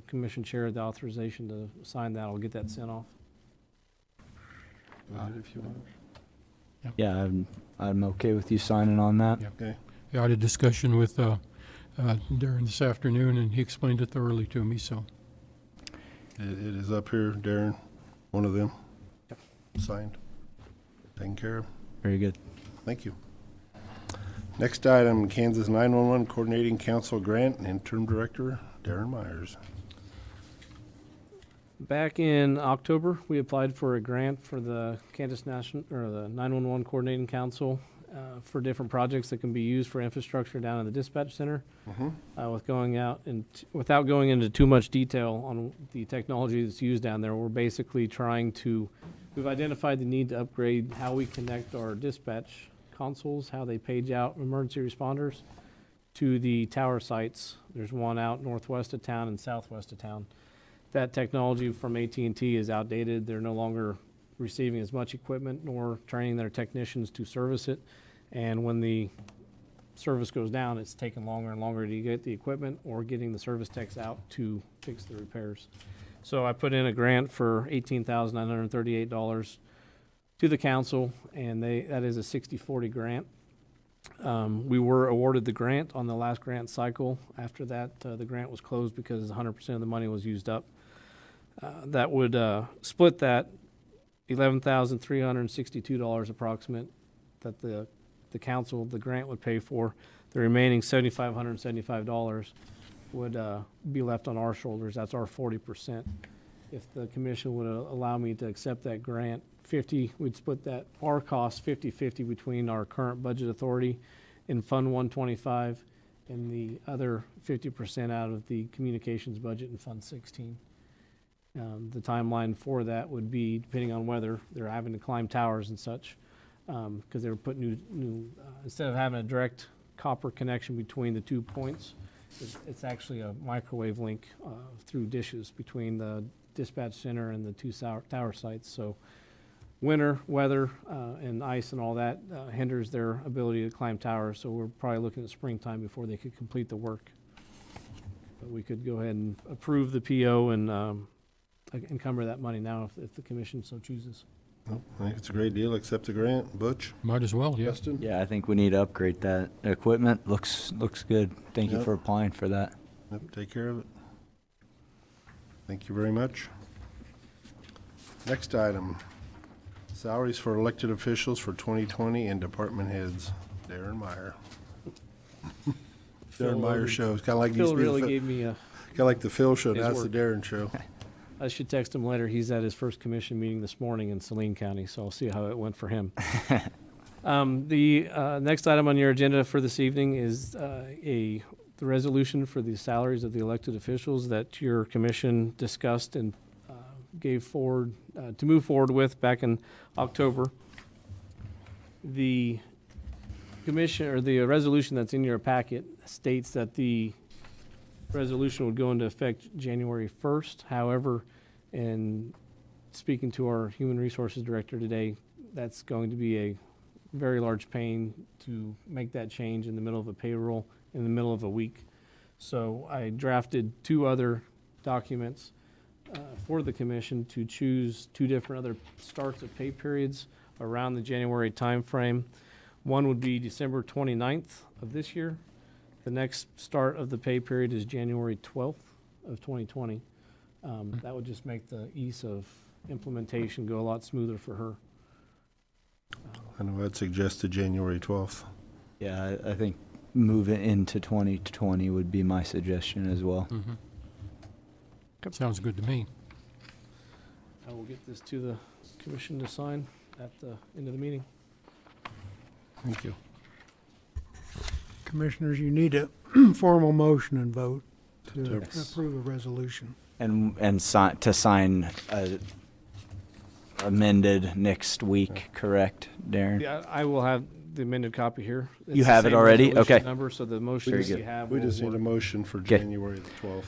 Speaker 11: commission chair the authorization to sign that, I'll get that sent off.
Speaker 1: If you want.
Speaker 5: Yeah, I'm okay with you signing on that.
Speaker 1: Okay.
Speaker 4: Yeah, I had a discussion with Darren this afternoon, and he explained it thoroughly to me, so.
Speaker 1: It is up here, Darren, one of them. Signed. Taken care of.
Speaker 5: Very good.
Speaker 1: Thank you. Next item, Kansas 911 Coordinating Council Grant, and Interim Director Darren Myers.
Speaker 11: Back in October, we applied for a grant for the Kansas National, or the 911 Coordinating Council, for different projects that can be used for infrastructure down in the dispatch center. Without going into too much detail on the technology that's used down there, we're basically we've identified the need to upgrade how we connect our dispatch consoles, how they page out emergency responders, to the tower sites. There's one out northwest of town and southwest of town. That technology from AT&T is outdated. They're no longer receiving as much equipment nor training their technicians to service it. And when the service goes down, it's taking longer and longer to get the equipment or getting the service techs out to fix the repairs. So I put in a grant for $18,938 to the council, and that is a 60-40 grant. We were awarded the grant on the last grant cycle. After that, the grant was closed because 100% of the money was used up. That would split that $11,362 approximate that the council, the grant would pay for. The remaining $7,575 would be left on our shoulders. That's our 40%. If the commission would allow me to accept that grant, we'd split that, our cost 50-50 between our current budget authority in Fund 125 and the other 50% out of the communications budget in Fund 16. The timeline for that would be, depending on whether they're having to climb towers and such, because they were putting new instead of having a direct copper connection between the 2 points, it's actually a microwave link through dishes between the dispatch center and the 2 tower sites. So winter weather and ice and all that hinders their ability to climb towers. So we're probably looking at springtime before they could complete the work. But we could go ahead and approve the PO and encumber that money now if the commission so chooses.
Speaker 1: Well, I think it's a great deal. Accept the grant. Butch?
Speaker 4: Might as well, yeah.
Speaker 1: Justin?
Speaker 5: Yeah, I think we need to upgrade that equipment. Looks good. Thank you
Speaker 1: Yep.
Speaker 5: for applying for that.
Speaker 1: Yep, take care of it. Thank you very much. Next item, salaries for elected officials for 2020 and department heads. Darren Meyer. Darren Meyer show. It's kind of like
Speaker 11: Phil really gave me
Speaker 1: kind of like the Phil show.
Speaker 11: his
Speaker 1: That's the
Speaker 11: work.
Speaker 1: Darren show.
Speaker 11: I should text him later. He's at his first commission meeting this morning in Saline County, so I'll see how it went for him. The next item on your agenda for this evening is the resolution for the salaries of the elected officials that your commission discussed and gave forward to move forward with back in October. The commission or the resolution that's in your packet states that the resolution would go into effect January 1st. However, in speaking to our human resources director today, that's going to be a very large pain to make that change in the middle of a payroll in the middle of a week. So I drafted 2 other documents for the commission to choose 2 different other starts of pay periods around the January timeframe. One would be December 29th of this year. The next start of the pay period is January 12th of 2020. That would just make the ease of implementation go a lot smoother for her.
Speaker 1: I know I'd suggest the January 12th.
Speaker 5: Yeah, I think moving into 2020 would be my suggestion as well.
Speaker 4: Mm-hmm. Sounds good to me.
Speaker 11: I will get this to the commission to sign at the end of the meeting.
Speaker 4: Thank you.
Speaker 13: Commissioners, you need a formal motion and vote to
Speaker 1: Yes.
Speaker 13: approve a resolution.
Speaker 5: And to sign amended next week, correct, Darren?
Speaker 11: Yeah, I will have the amended copy here. It's
Speaker 5: You
Speaker 11: the
Speaker 5: have it
Speaker 11: same
Speaker 5: already?
Speaker 11: resolution
Speaker 5: Okay.
Speaker 11: number, so the motion
Speaker 5: Very
Speaker 11: that you
Speaker 5: good.
Speaker 11: have
Speaker 1: We
Speaker 11: will
Speaker 1: just need a
Speaker 11: work.
Speaker 1: motion for
Speaker 5: Okay.
Speaker 1: January the 12th.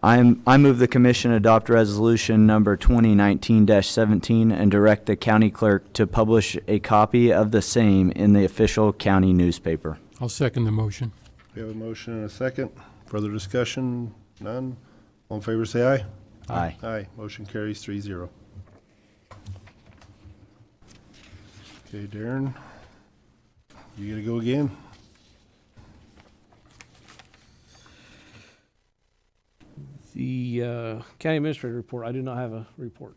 Speaker 5: I move the commission adopt resolution number 2019-17 and direct the county clerk to publish a copy of the same in the official county newspaper.
Speaker 4: I'll second the motion.
Speaker 1: We have a motion and a second. Further discussion? None? All in favor, say aye.
Speaker 5: Aye.
Speaker 1: Aye. Motion carries 3-0. Okay, Darren, you gotta go again?
Speaker 11: The county administrator report, I do not have a report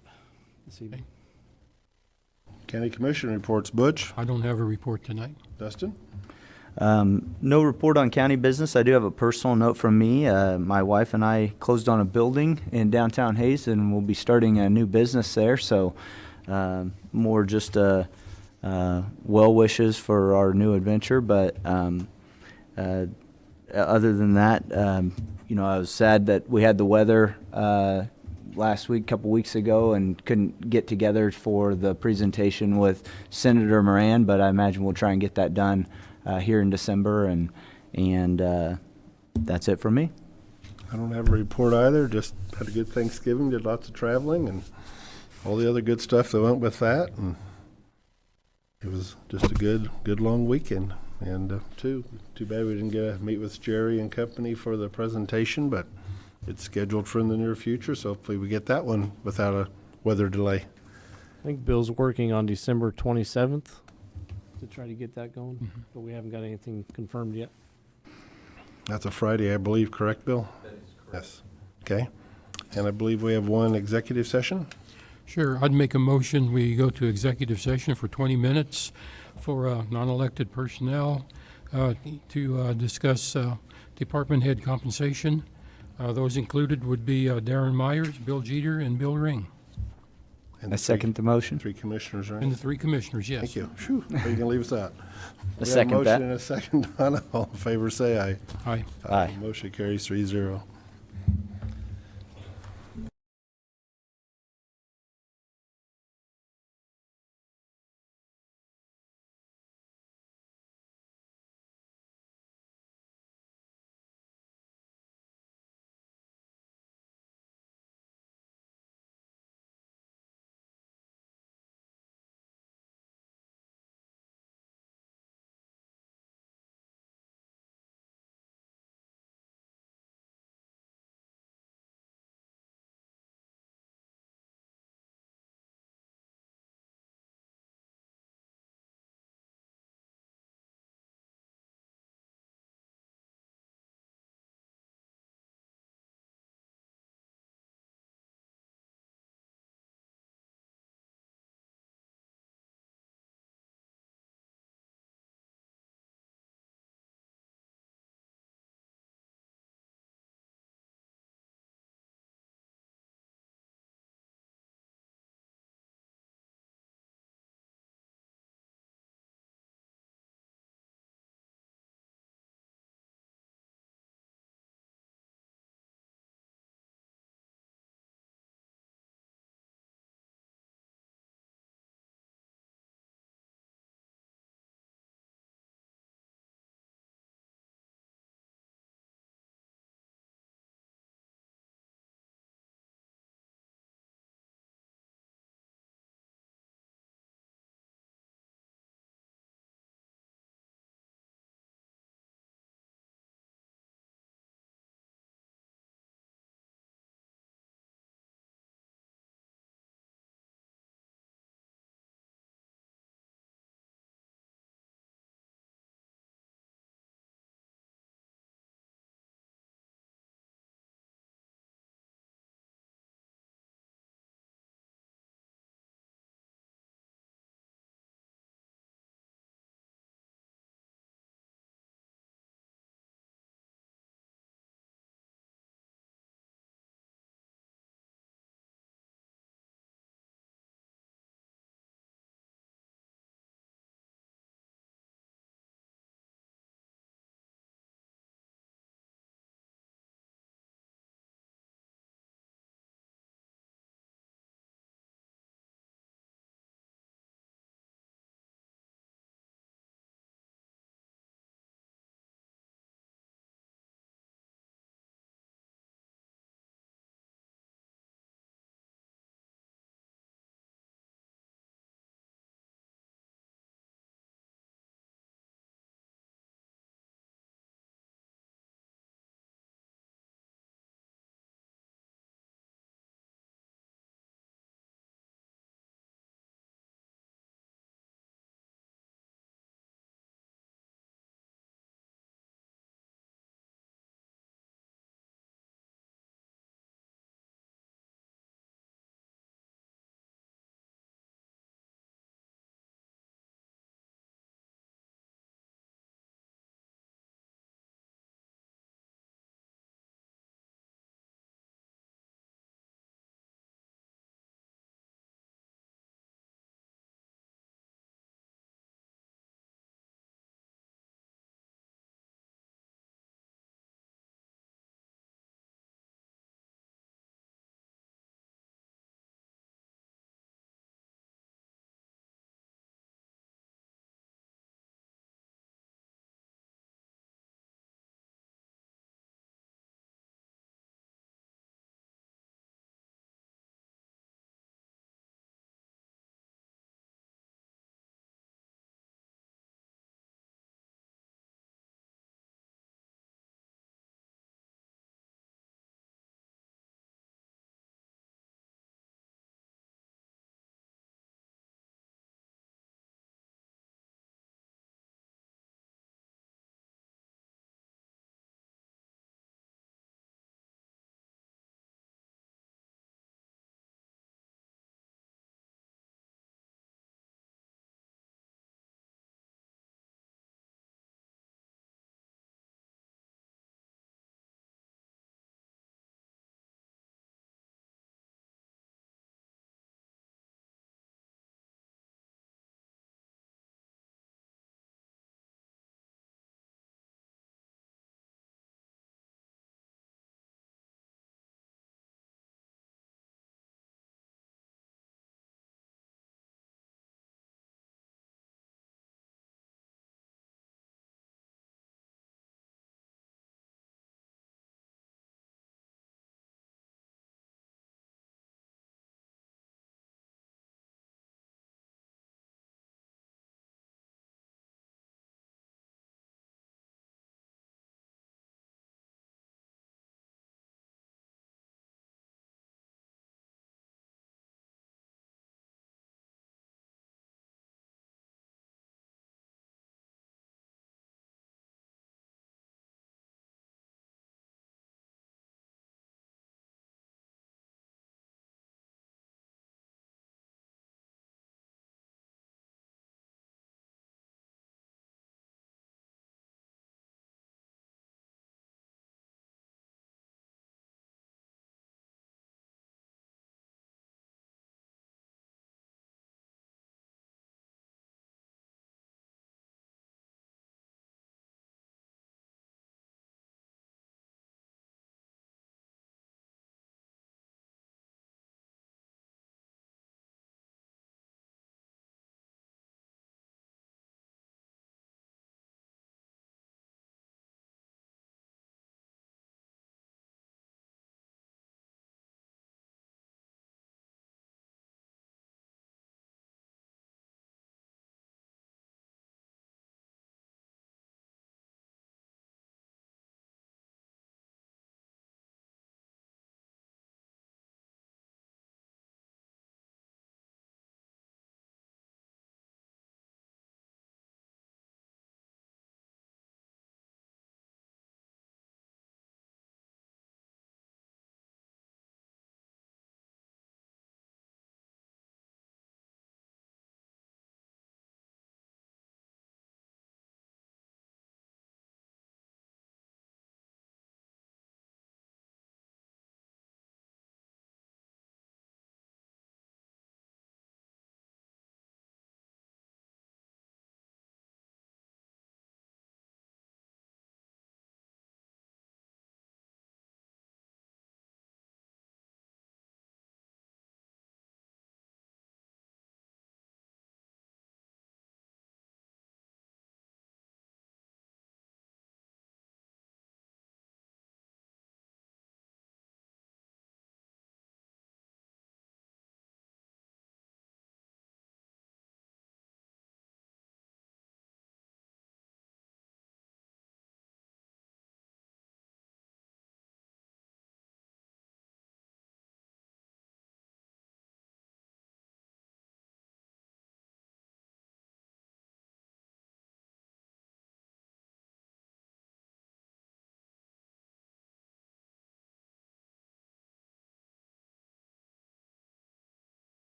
Speaker 11: this evening.
Speaker 1: County Commission reports. Butch?
Speaker 4: I don't have a report tonight.
Speaker 1: Dustin?
Speaker 5: No report on county business. I do have a personal note from me. My wife and I closed on a building in downtown Hayes, and we'll be starting a new business there. So more just well wishes for our new adventure. But other than that, I was sad that we had the weather last week, a couple weeks ago, and couldn't get together for the presentation with Senator Moran. But I imagine we'll try and get that done here in December, and And that's it for me.
Speaker 1: I don't have a report either, just had a good Thanksgiving, did lots of traveling and all the other good stuff that went with that, and it was just a good long weekend. And too bad we didn't get to meet with Jerry and company for the presentation, but it's scheduled for in the near future, so hopefully we get that one without a weather delay.
Speaker 11: I think Bill's working on December 27th to try to get that going, but we haven't got anything confirmed yet.
Speaker 1: That's a Friday, I believe, correct, Bill? That is correct. Yes. Okay. And I believe we have one executive session.
Speaker 4: Sure, I'd make a motion, we go to executive session for 20 minutes for non-elected personnel to discuss department head compensation. Those included would be Darren Myers, Bill Jeter, and Bill Ring.
Speaker 1: And
Speaker 5: I second the motion.
Speaker 1: Three commissioners, right?
Speaker 4: And the three commissioners, yes.
Speaker 1: Thank you. Phew, where are you gonna leave us at?
Speaker 5: I second
Speaker 1: We
Speaker 5: that.
Speaker 1: have a motion and a second, Donna. All in favor, say aye.
Speaker 4: Aye.
Speaker 5: Aye.
Speaker 1: Motion carries 3-0.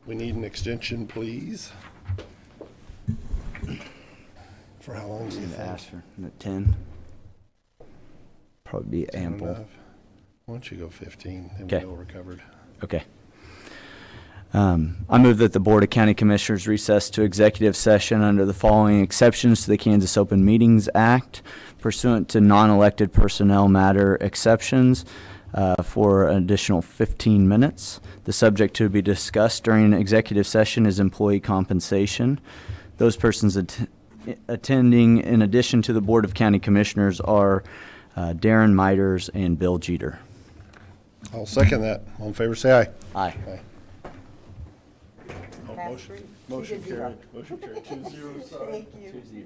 Speaker 1: We need an extension, please. For how long do you think?
Speaker 5: Ask for 10. Probably be
Speaker 1: 10
Speaker 5: ample.
Speaker 1: enough? Why don't you go 15, and
Speaker 5: Okay.
Speaker 1: we'll recovered.
Speaker 5: Okay. I move that the Board of County Commissioners recess to executive session under the following exceptions to the Kansas Open Meetings Act pursuant to non-elected personnel matter exceptions for an additional 15 minutes. The subject to be discussed during executive session is employee compensation. Those persons attending in addition to the Board of County Commissioners are Darren Miters and Bill Jeter.
Speaker 1: I'll second that. All in favor, say aye.
Speaker 5: Aye.
Speaker 1: Aye.
Speaker 2: Motion carried. Motion carried. 2-0, sorry.
Speaker 3: Thank you.
Speaker 2: 2-0.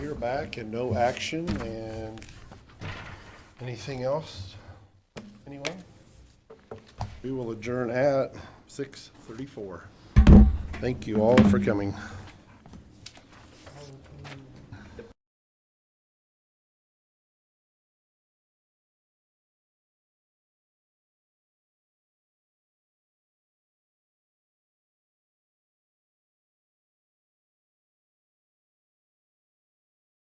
Speaker 1: hear back and no action, and anything else? Anyone? We will adjourn at 6:34. Thank you all for coming.